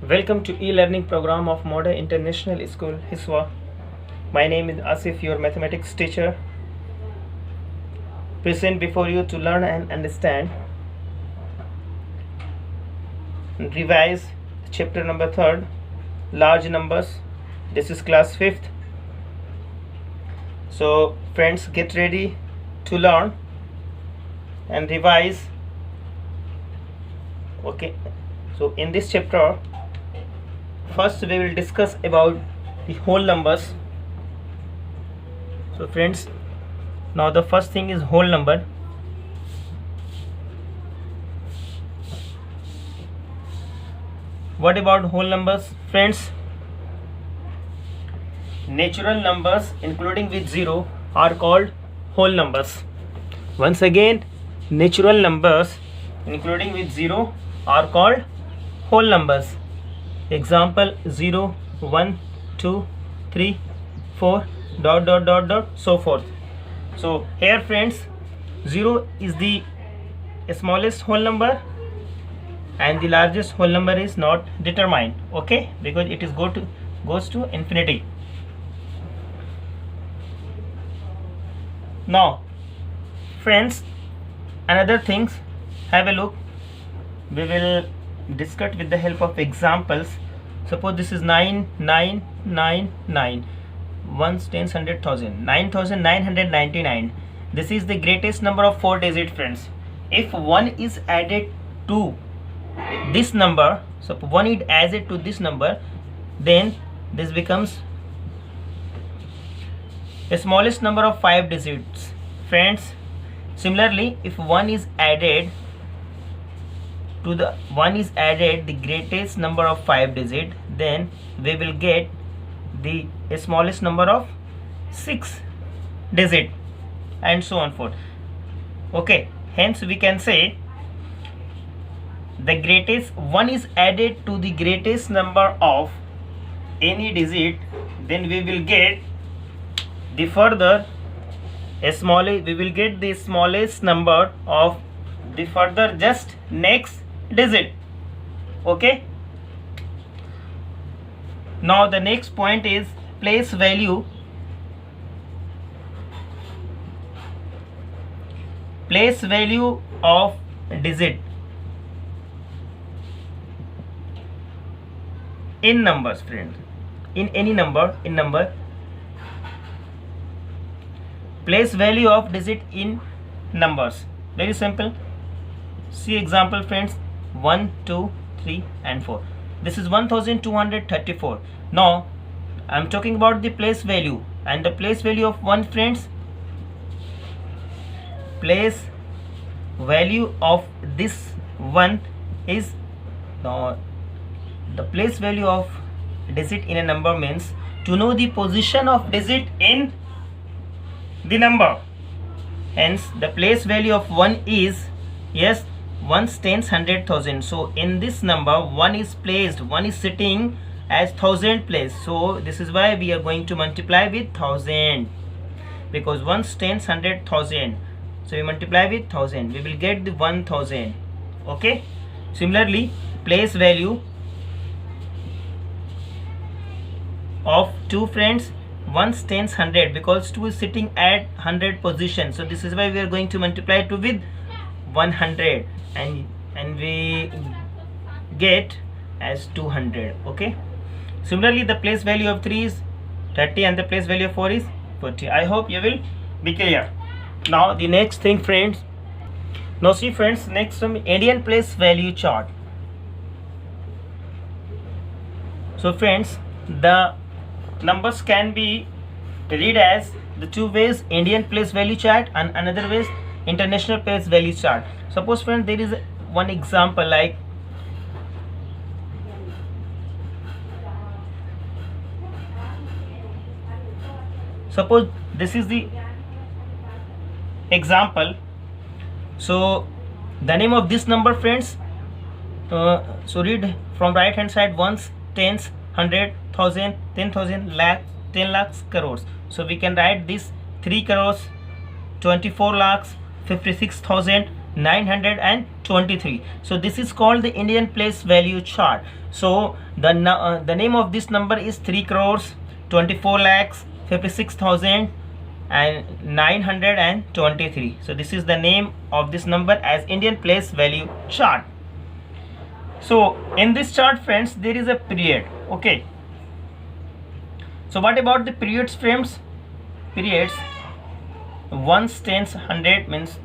Welcome to e-learning program of Modern International School, Hiswa. My name is Asif, your mathematics teacher, present before you to learn and understand. Revise chapter number 3rd, large numbers. This is class 5th. So friends, get ready to learn and revise. Okay, so in this chapter, first we will discuss about the whole numbers. So friends, now the first thing is whole number. What about whole numbers, friends? Natural numbers including with 0 are called whole numbers. Once again, natural numbers including with 0 are called whole numbers. Example 0, 1, 2, 3, 4, ... so forth. So here friends, 0 is the smallest whole number and the largest whole number is not determined, okay, because it is goes to infinity. Now friends, another things, have a look. We will discuss with the help of examples. Suppose this is 9999, ones, tens, 100,000, 9999. This is the greatest number of 4 digit, friends. If 1 is added to this number, so 1 is added to this number, then this becomes the smallest number of 5 digits, friends. Similarly, if 1 is added to the greatest number of 5 digit, then we will get the smallest number of 6 digit, and so on forth. Okay, hence we can say the greatest 1 is added to the greatest number of any digit, then we will get the further we will get the smallest number of the further just next digit. Okay, now the next point is place value. Place value of digit in numbers, friends. In any number, place value of digit in numbers. Very simple. See example, friends. 1, 2, 3 and 4. This is 1234. Now I am talking about the place value, and the place value of 1, friends. Place value of this 1 is the place value of digit in a number means to know the position of digit in the number. Hence the place value of 1 is, yes, 1s, 10s, 100,000. So in this number 1 is placed, 1 is sitting as 1000 place. So this is why we are going to multiply with 1000, because 1s, 10s, 100,000. So we multiply with 1000, we will get the 1000. Okay, similarly place value of 2, friends. 1s, 10s, 100, because 2 is sitting at 100 position. So this is why we are going to multiply 2 with 100, and we get as 200. Okay, similarly the place value of 3 is 30 and the place value of 4 is 40. I hope you will be clear. Now the next thing, friends. Now see friends, next one, Indian place value chart. So friends, the numbers can be read as the two ways, Indian place value chart and another way international place value chart. Suppose friends, there is one example like suppose this is the example. So the name of this number, friends, so read from right hand side, ones, tens, 100,000, 10,000, lakh, 10 lakhs, crores. So we can write this 3 crores, 24 lakhs, 56,000, 923. So this is called the Indian place value chart. So the name of this number is 3 crores 24 lakhs 56,000 and 923. So this is the name of this number as Indian place value chart. So in this chart, friends, there is a period. Okay, so what about the periods, friends? Periods, ones, tens, hundred means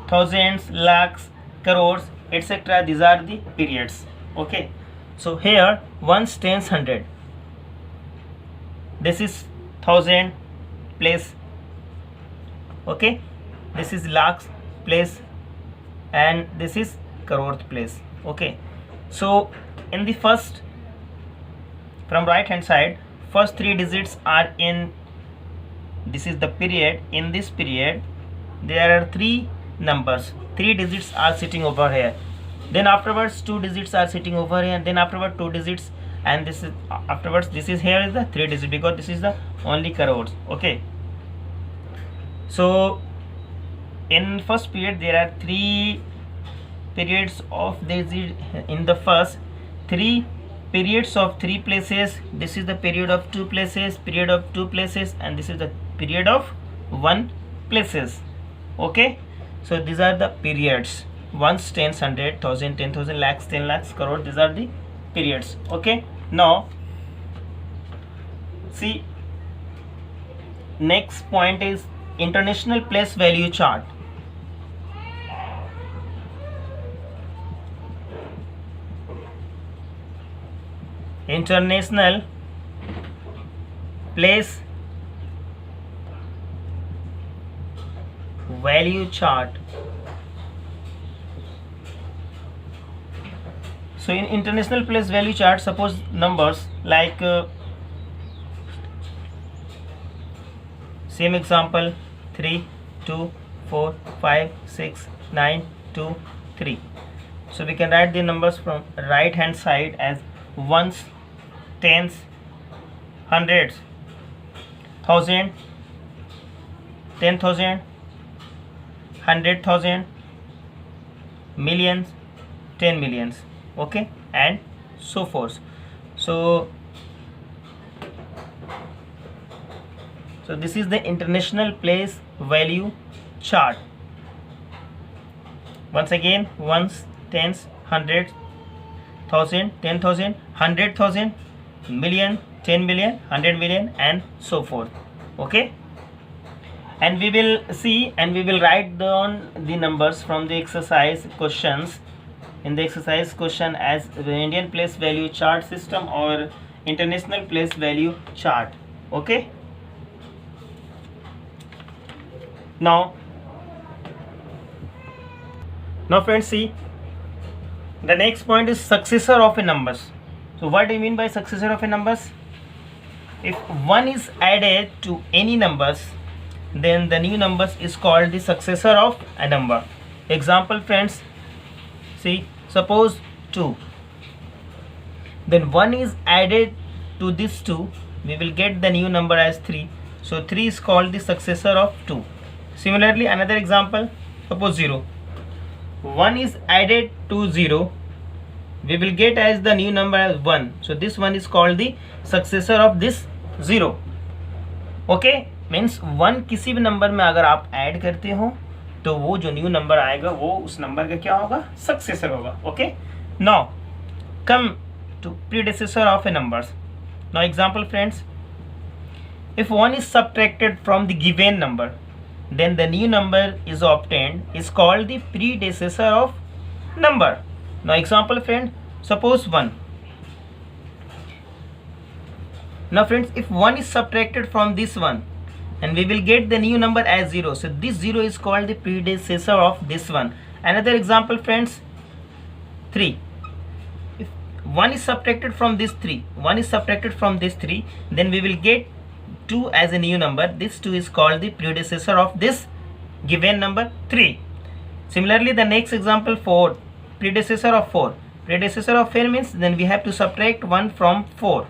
thousands, lakhs, crores, etc. These are the periods. Okay, so here ones, tens, hundred, this is thousand place. Okay, this is lakhs place and this is crore place. Okay, so in the first, from right hand side, first 3 digits are in, this is the period. In this period there are 3 numbers, 3 digits are sitting over here, then afterwards 2 digits are sitting over here, and then afterwards 2 digits, and this is afterwards, this is here is the 3 digit because this is the only crores. Okay, so in first period there are 3 periods of this. In the first 3 periods of 3 places, this is the period of 2 places, period of 2 places, and this is the period of 1 places. Okay, so these are the periods, ones, tens, hundred, thousand, 10,000, lakhs, 10 lakhs, crore. These are the periods. Okay, now see, next point is international place value chart. International place value chart. So in international place value chart, suppose numbers like same example, 3 2 4 5 6 9 2 3. So we can write the numbers from right hand side as ones, tens, hundreds, thousand, 10,000, 100,000, millions, 10 millions. Okay, and so forth. So this is the international place value chart. Once again, ones, tens, hundreds, 1,000, 10,000, 100,000, million, 10 million, 100 million, and so forth. Okay, and we will see and we will write down the numbers from the exercise questions in the exercise question as the Indian place value chart system or international place value chart. Okay, now friends, see, the next point is successor of a numbers. So what do you mean by successor of a numbers? If 1 is added to any numbers, then the new numbers is called the successor of a number. Example, friends, see, suppose 2, then 1 is added to this 2, we will get the new number as 3. So 3 is called the successor of 2. Similarly, another example, suppose 0, 1 is added to 0, we will get as the new number as 1. So this one is called the successor of this 0. Okay, means 1 किसी भी number में अगर आप add करते हो तो वो जो न्यू नंबर आएगा वो उस नंबर का क्या होगा, सक्सेसर होगा. Okay, now come to predecessor of a numbers. Now example, friends, if 1 is subtracted from the given number, then the new number is obtained is called the predecessor of number. Now example, friend, suppose 1. Now friends, if 1 is subtracted from this one, and we will get the new number as 0, so this 0 is called the predecessor of this one. Another example, friends, 3. If 1 is subtracted from this 3, 1 is subtracted from this 3, then we will get 2 as a new number. This 2 is called the predecessor of this given number 3. Similarly, the next example, 4, predecessor of 4. Predecessor of 4 means then we have to subtract 1 from 4.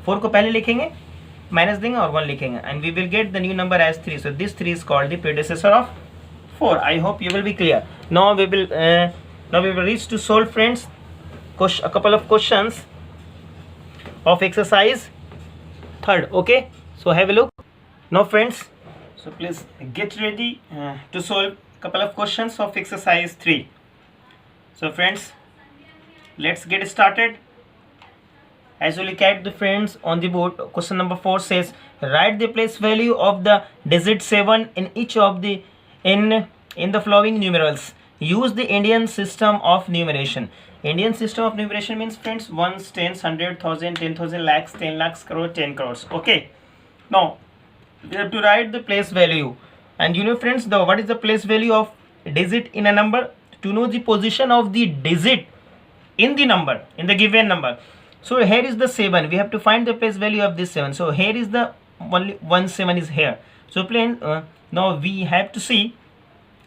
4 को पहले लिखेंगे, minus देंगे और 1 लिखेंगे, and we will get the new number as 3. So this 3 is called the predecessor of 4. I hope you will be clear. Now we will reach to solve, friends, a couple of questions of exercise 3rd. Okay, so have a look now, friends. So please get ready to solve a couple of questions of exercise 3. So friends, let's get started. As you look at the friends on the board, question number 4 says write the place value of the digit 7 in each of the in the following numerals. Use the Indian system of numeration. Indian system of numeration means, friends, ones, tens, 100, 1000, 10,000, lakhs, 10 lakhs, crore, 10 crores. Okay, now we have to write the place value, and you know, friends, what is the place value of digit in a number? To know the position of the digit in the number, in the given number. So here is the 7. We have to find the place value of this 7. So here is the only 1 7 is here. So plain now we have to see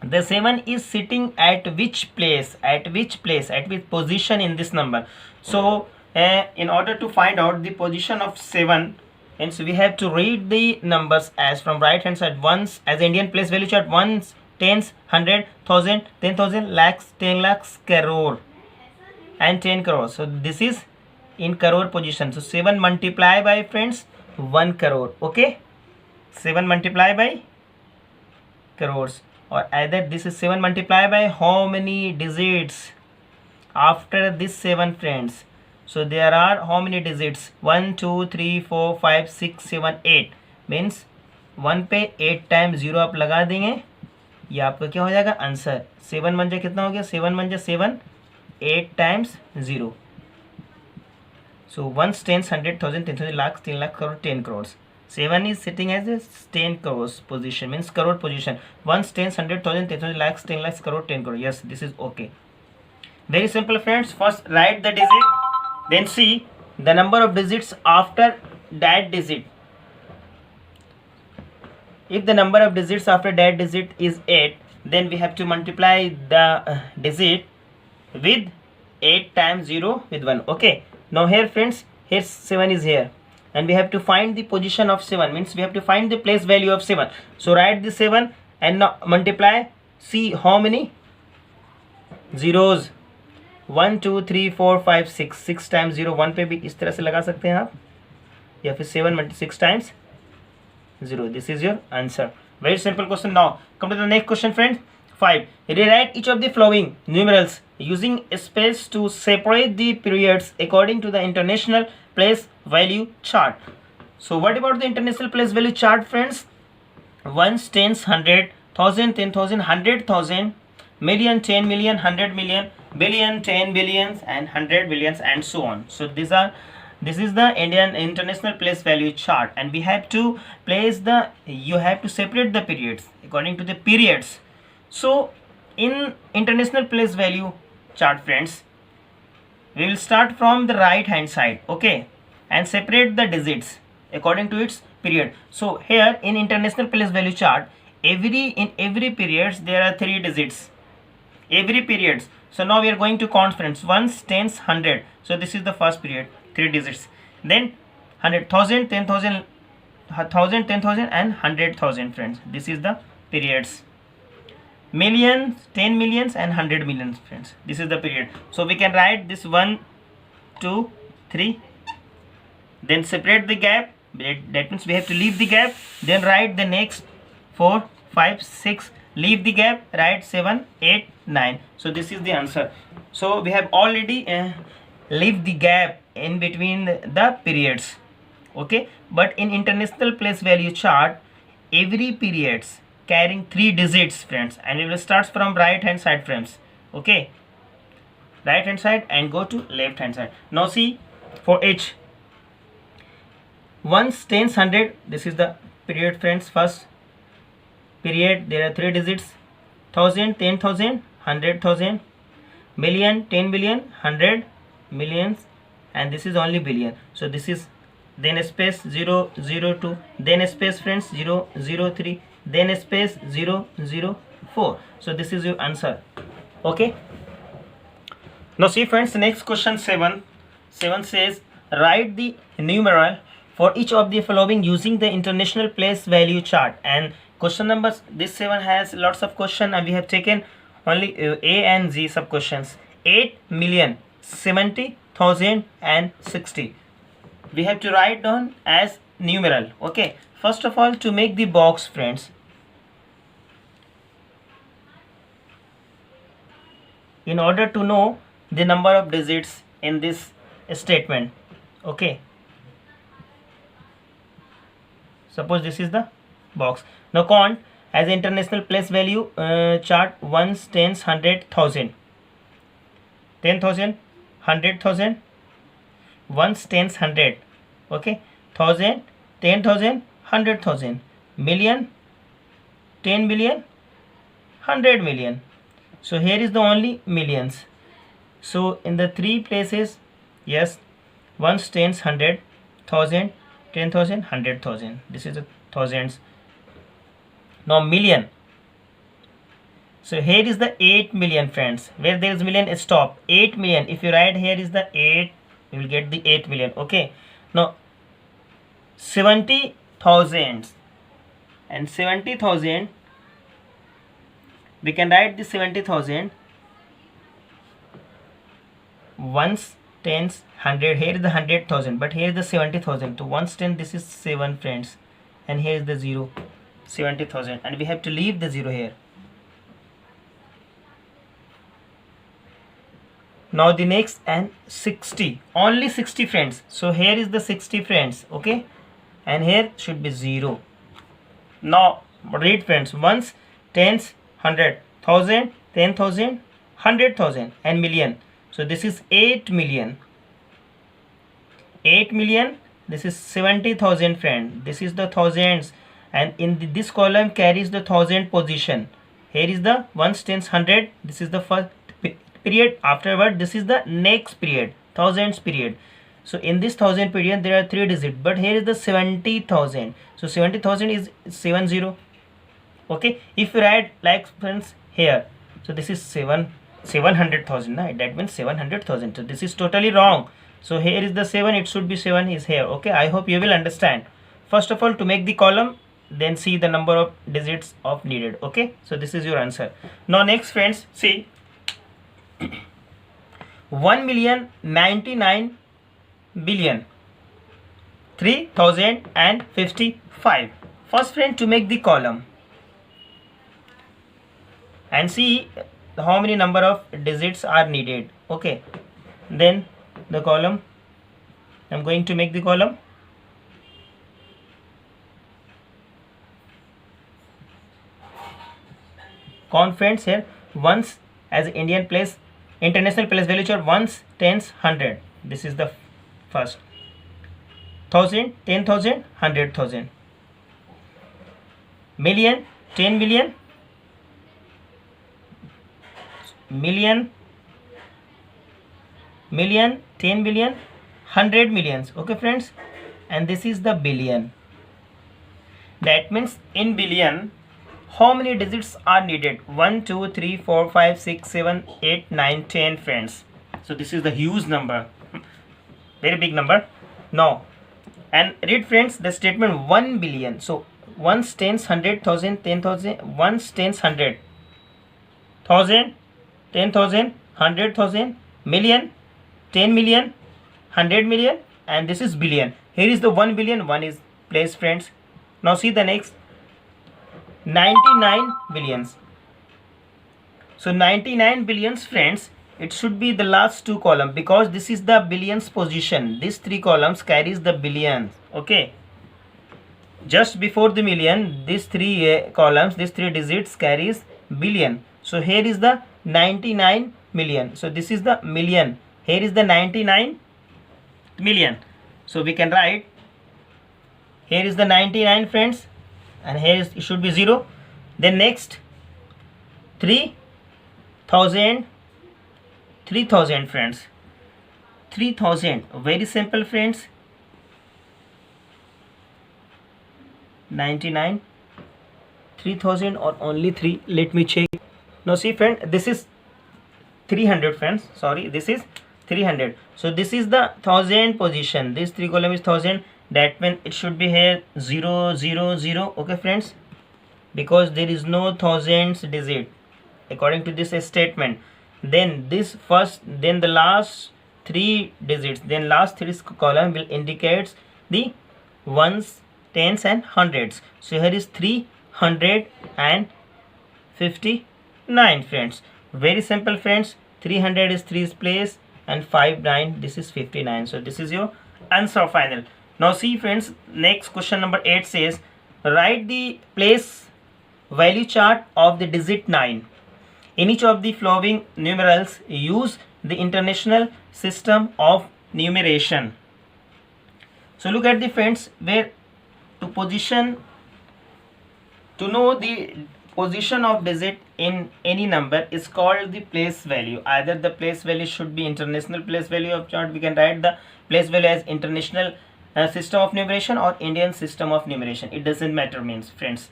the 7 is sitting at which place, at which position in this number. So in order to find out the position of 7, and so we have to read the numbers as from right hand side. Ones as Indian place value chart: ones, tens, 100, 1000, 10,000, lakhs, 10 lakhs, crore, and 10 crores. So this is in crore position. So 7 multiply by, friends, 1 crore. Okay, 7 multiply by crores, or either this is 7 multiply by how many digits after this 7, friends. So there are how many digits? 1 2 3 4 5 6 7 8 means 1 पे 8 time 0 आप लगा देंगे, ये आपका क्या हो जाएगा answer. 7 बन जाए कितना हो गया? 7 बन जाए 7, 8 times 0. So 1, 10, 100, 1000, 10,000, lakhs, 10 lakh, crore, 10 crores. 7 is sitting as a 10 crores position, means crore position. 1, 10, 100, 1000, 10,000, lakhs, 10 lakhs, crore, 10 crore. Yes, this is okay. Very simple, friends. First write the digit, then see the number of digits after that digit. If the number of digits after that digit is 8, then we have to multiply the digit with 8 times 0 with 1. Okay, now here, friends, here 7 is here, and we have to find the position of 7, means we have to find the place value of 7. So write the 7 and now multiply. See how many zeros? 1 2 3 4 5 6. 6 times 0. 1 पे भी इस तरह से लगा सकते हैं आप, या फिर 7 6 times 0. This is your answer. Very simple question. Now come to the next question, friends. 5. Rewrite each of the following numerals using space to separate the periods according to the international place value chart. So what about the international place value chart, friends? Ones, tens, 100, 1000, 10,000, 100,000, million, 10 million, 100 million, billion, 10 billions, and 100 billions, and so on. So this is the Indian international place value chart, and we have to place you have to separate the periods according to the periods. So in international place value chart, friends, we will start from the right hand side, okay, and separate the digits according to its period. So here in international place value chart, in every periods there are 3 digits, every periods. So now we are going to count, friends. Ones, tens, 100. So this is the first period, 3 digits. Then 100, 1000, 10,000, 1000, 10,000, and 100,000, friends. This is the periods. Millions, 10 millions, and 100 millions, friends. This is the period. So we can write this 1 2 3, then separate the gap. That means we have to leave the gap, then write the next 4 5 6, leave the gap, write 7 8 9. So this is the answer. So we have already leave the gap in between the periods, okay. But in international place value chart, every periods carrying 3 digits, friends, and we will start from right hand side, friends, okay, right hand side and go to left hand side. Now see, for each ones, tens, 100, this is the period, friends. First period there are 3 digits: 1000, 10,000, 100,000, million, 10 billion, 100 millions, and this is only billion. So this is, then space 0 0 2, then space, friends, 0 0 3, then space 0 0 4. So this is your answer, okay. Now see, friends, next question 7 says write the numeral for each of the following using the international place value chart and Question numbers, this 7 has lots of question and we have taken only A and Z sub questions. 8,070,060. We have to write down as numeral. Okay, first of all, to make the box, friends, in order to know the number of digits in this statement, okay, suppose this is the box. Now count as international place value chart: ones, tens, 100,000, 10,000, 100,000, ones, tens, 100, okay, 1,000, 10,000, 100,000, million, 10 million, 100 million. So here is the only millions. So in the three places, yes, ones, tens, 100, 1,000, 10,000, 100,000. This is the thousands. Now million. So here is the 8 million, friends. Where there is million, stop. 8 million. If you write here is the 8, you will get the 8 million. Okay. Now 70,000 and 70,000. We can write the 70,000. Ones, tens, 100. Here is the 100,000, but here is the 70,000. So ones, 10, this is 7, friends, and here is the 0, 70,000, and we have to leave the 0 here. Now the next, and 60, only 60, friends. So here is the 60, friends, okay, and here should be 0. Now read, friends, ones, tens, 100, 1,000, 10,000, 100,000, and million. So this is 8 million. 8 million. This is 70,000, friend. This is the thousands, and in this column carries the thousand position. Here is the ones, tens, 100. This is the first period. Afterward, this is the next period, thousands period. So in this thousand period, there are 3 digits, but here is the 70,000. So 70,000 is 70. Okay. If you write like, friends, here, so this is 700,000, right? That means 700,000. So this is totally wrong. So here is the 7, it should be 7 is here. Okay, I hope you will understand. First of all, to make the column, then see the number of digits of needed. Okay, so this is your answer. Now next, friends, see 1,099,000,3,055. First, friend, to make the column and see how many number of digits are needed. Okay, then the column, I'm going to make the column. Count, friends, here ones as Indian place, international place value chart: ones, tens, 100. This is the first. 1,000, 10,000, 100,000. Million, 10 million, million, 10 million, 100 millions. Okay, friends, and this is the billion. That means in billion, how many digits are needed? 1, 2, 3, 4, 5, 6, 7, 8, 9, 10, friends. So this is the huge number, very big number. Now, and read, friends, the statement 1 billion. So ones, tens, 100,000, 10,000, ones, tens, 100, 1,000, 10,000, 100,000, million, 10 million, 100 million, and this is billion. Here is the 1 billion, 1 is placed, friends. Now see the next, 99 billions. So 99 billions, friends, it should be the last 2 columns, because this is the billions position. These 3 columns carries the billions. Okay, just before the million, these 3 columns, these 3 digits carries billion. So here is the 99 million. So this is the million. Here is the 99 million. So we can write, here is the 99, friends, and here it should be 0. Then next, 3,000, friends, 3,000. Very simple, friends. 99, 3,000, or only 3. Let me check. Now see, friend, this is 300, friends. Sorry, this is 300. So this is the 1,000 position. This 3 column is 1,000. That means it should be here 0, 0, 0. Okay, friends. because there is no thousands digit according to this statement. Then this first, then the last three digits, then last three column will indicates the ones, tens and hundreds. So here is 359 friends. Very simple friends. 300 is 3's place and 59, this is 59. So this is your answer final. Now see friends, next question number 8 says write the place value chart of the digit 9. In each of the following numerals use the international system of numeration. So look at the friends, where to know the position of digit in any number is called the place value. Either the place value should be international place value of chart, we can write the place value as international system of numeration or Indian system of numeration, it doesn't matter. Means friends,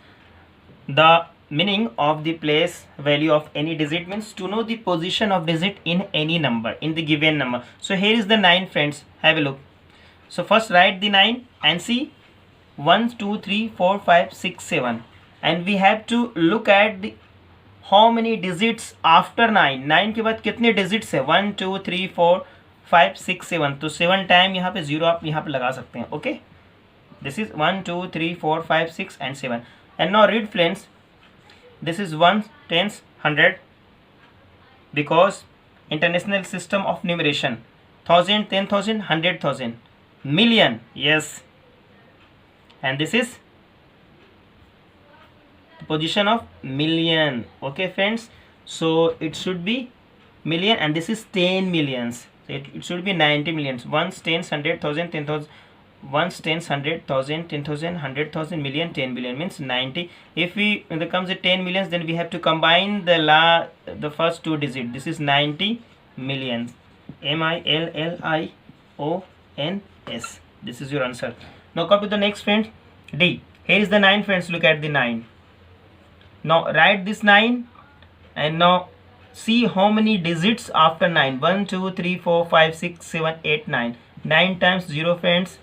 the meaning of the place value of any digit means to know the position of digit in any number, in the given number. So here is the 9 friends, have a look. So first write the 9 and see 1 2 3 4 5 6 7, and we have to look at the how many digits after 9. 9 के बाद कितने digits है? 1 2 3 4 5 6 7. तो 7 time यहाँ पे 0 आप यहाँ पे लगा सकते हैं. Okay, this is 1 2 3 4 5 6 and 7. And now read friends, this is 1 tens 100 because international system of numeration. 1000 10,000 100,000. Million, yes, and this is the position of million. Okay friends, so it should be million, and this is 10 millions. So it should be 90 millions. 1 tens 100,000 10,000. 1 tens 100,000 10,000 100,000 million 10 billion means 90. If we, when there comes to 10 millions, then we have to combine the first two digits. This is 90 millions. millions. This is your answer. Now come to the next friend, D. Here is the 9 friends. Look at the 9. Now write this 9 and now see how many digits after 9. 1 2 3 4 5 6 7 8 9. 9 times 0 friends.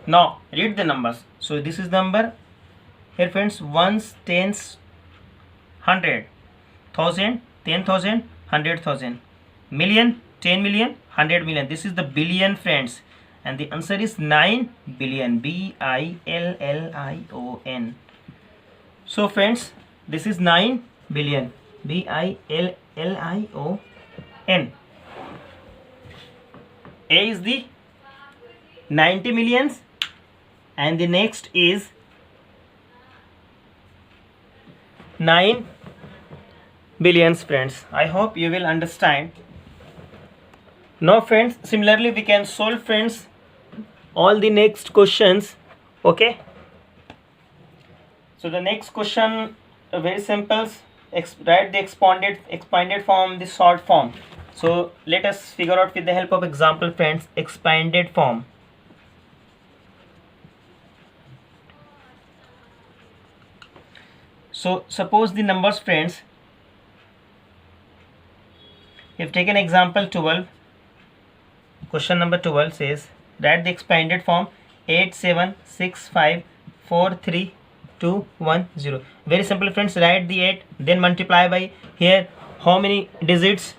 Now read the numbers. So this is number here friends. 1s tens 100, 1000 10,000 100,000, million 10 million 100 million. This is the billion friends, and the answer is 9 billion. billion. So friends, this is 9 billion. billion. A is the 90 millions and the next is 9 billions friends. I hope you will understand. Now friends, similarly we can solve friends all the next questions. Okay, so the next question, very simple. Write the expanded form, the short form. So let us figure out with the help of example friends, expanded form. So suppose the numbers friends, if taken example 12, question number 12 says write the expanded form 87654321 Very simple friends, write the 8, then multiply by here how many digits,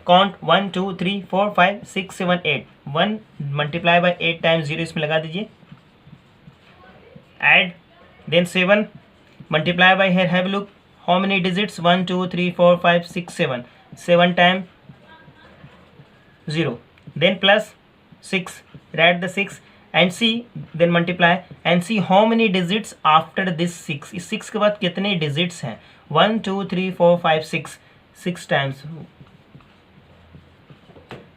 count 1 2 3 4 5 6 7 8. 1 multiply by 8 times 0 इसमें लगा दीजिए, add, then 7 multiply by here, have a look how many digits, 1 2 3 4 5 6 7. 7 times 0, then plus 6, write the 6 and see, then multiply and see how many digits after this 6. इस 6 के बाद कितने digits हैं, 1 2 3 4 5 6, 6 times,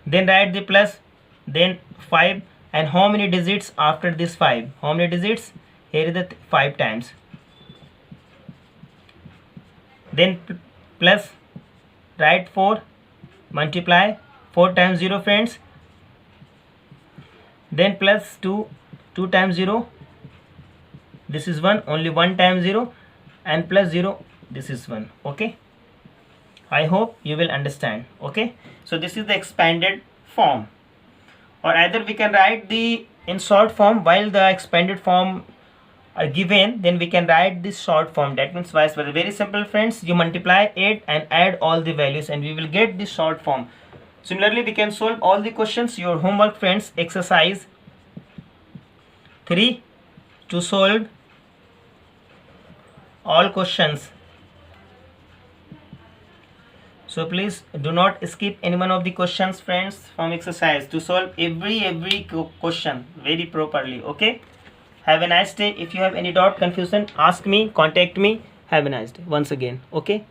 then write the plus, then 5, and how many digits after this 5, how many digits, here is the 5 times, then plus, write 4, multiply 4 times 0 friends, then plus 2 times 0, this is 1, only 1 times 0, and plus 0, this is 1. Okay, I hope you will understand. Okay, so this is the expanded form, or either we can write the in short form while the expanded form are given, then we can write this short form. That means vice versa. Very simple, friends. You multiply it and add all the values and we will get this short form. Similarly, we can solve all the questions. Your homework, friends, exercise 3 to solve all questions. So please do not skip any one of the questions, friends, from exercise to solve every question very properly. Okay, have a nice day. If you have any doubt, confusion, ask me, contact me. Have a nice day once again. Okay.